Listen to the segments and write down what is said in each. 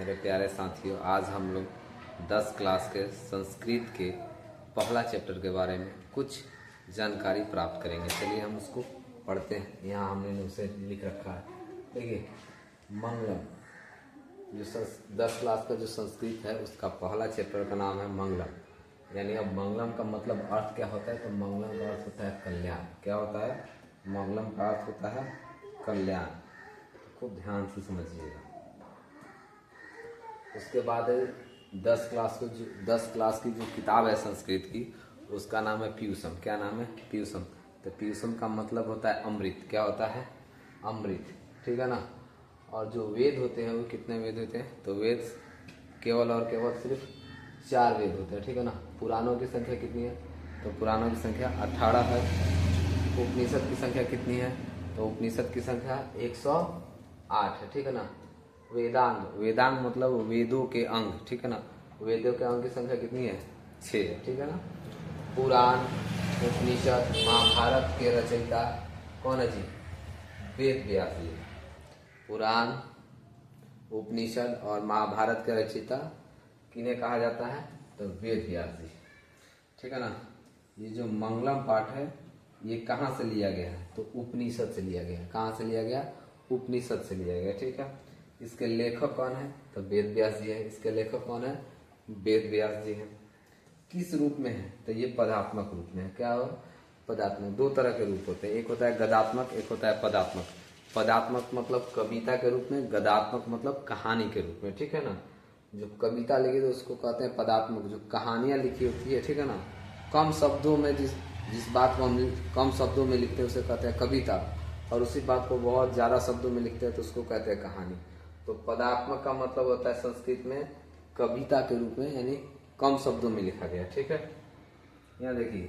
मेरे प्यारे साथियों, आज हम लोग 10 क्लास के संस्कृत के पहला चैप्टर के बारे में कुछ जानकारी प्राप्त करेंगे। चलिए हम उसको पढ़ते हैं। यहाँ हमने उसे लिख रखा है। देखिए, मंगलम जो 10 क्लास का जो संस्कृत है उसका पहला चैप्टर का नाम है मंगलम। यानी अब मंगलम का मतलब अर्थ क्या होता है, तो मंगलम का अर्थ होता है कल्याण। क्या होता है? मंगलम का अर्थ होता है कल्याण। तो खूब ध्यान से समझिएगा। उसके बाद 10 क्लास की जो किताब है संस्कृत की, उसका नाम है पीयूषम। क्या नाम है? पीयूषम। तो पीयूषम का मतलब होता है अमृत। क्या होता है? अमृत। ठीक है ना। और जो वेद होते हैं वो कितने वेद होते हैं? तो वेद केवल और केवल सिर्फ 4 वेद होते हैं। ठीक है ना। पुराणों की संख्या कितनी है? तो पुराणों की संख्या 18 है। उपनिषद की संख्या कितनी है? तो उपनिषद की संख्या 108 है। ठीक है ना। वेदांग मतलब वेदों के अंग। ठीक है ना। वेदों के अंग की संख्या कितनी है? 6 है। ठीक है ना। पुराण, उपनिषद, महाभारत के रचयिता कौन है जी? वेद व्यास जी। पुराण, उपनिषद और महाभारत के रचयिता किन्हें कहा जाता है? तो वेद व्यास जी। ठीक है ना। ये जो मंगलम पाठ है ये कहाँ से लिया गया है? तो उपनिषद से लिया गया है। कहाँ से लिया गया? उपनिषद से लिया गया। ठीक है। इसके लेखक कौन है? तो वेद व्यास जी है। इसके लेखक कौन है? वेद व्यास जी हैं। किस रूप में है? तो ये पदात्मक रूप में है। क्या हो? पदात्मक। 2 तरह के रूप होते हैं, एक होता है गदात्मक, एक होता है पदात्मक। पदात्मक मतलब कविता के रूप में, गदात्मक मतलब कहानी के रूप में। ठीक है ना। जो कविता लिखी तो उसको कहते हैं पदात्मक। जो कहानियां लिखी होती है, ठीक है ना, कम शब्दों में जिस बात को हम कम शब्दों में लिखते हैं उसे कहते हैं कविता, और उसी बात को बहुत ज्यादा शब्दों में लिखते हैं तो उसको कहते हैं कहानी। तो पदात्मक का मतलब होता है संस्कृत में कविता के रूप में, यानी कम शब्दों में लिखा गया। ठीक है। यहाँ देखिए,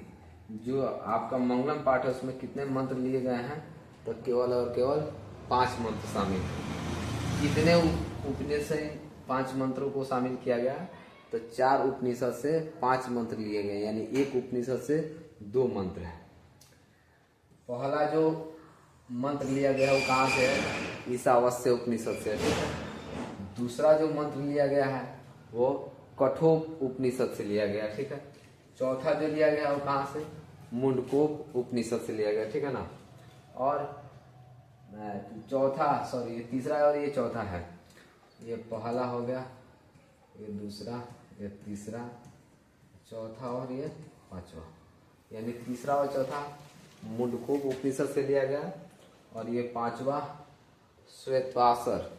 जो आपका मंगलम पाठ है उसमें कितने मंत्र लिए गए हैं? तो केवल और केवल 5 मंत्र शामिल हैं। कितने उपनिषद से 5 मंत्रों को शामिल किया गया? तो 4 उपनिषद से 5 मंत्र लिए गए, यानी एक उपनिषद से 2 मंत्र है। पहला जो मंत्र लिया गया वो कहाँ से है? ईशावास्य उपनिषद से। ठीक है। दूसरा जो मंत्र लिया गया है वो कठोप उपनिषद से लिया गया। ठीक है। चौथा जो लिया गया वो कहाँ से? मुंडकोप उपनिषद से लिया गया। ठीक है ना। और ये तीसरा और ये चौथा है। ये पहला हो गया, ये दूसरा, ये तीसरा, चौथा और ये पांचवा, यानी तीसरा और चौथा मुंडकोप उपनिषद से लिया गया, और ये 5वां श्वेतवासर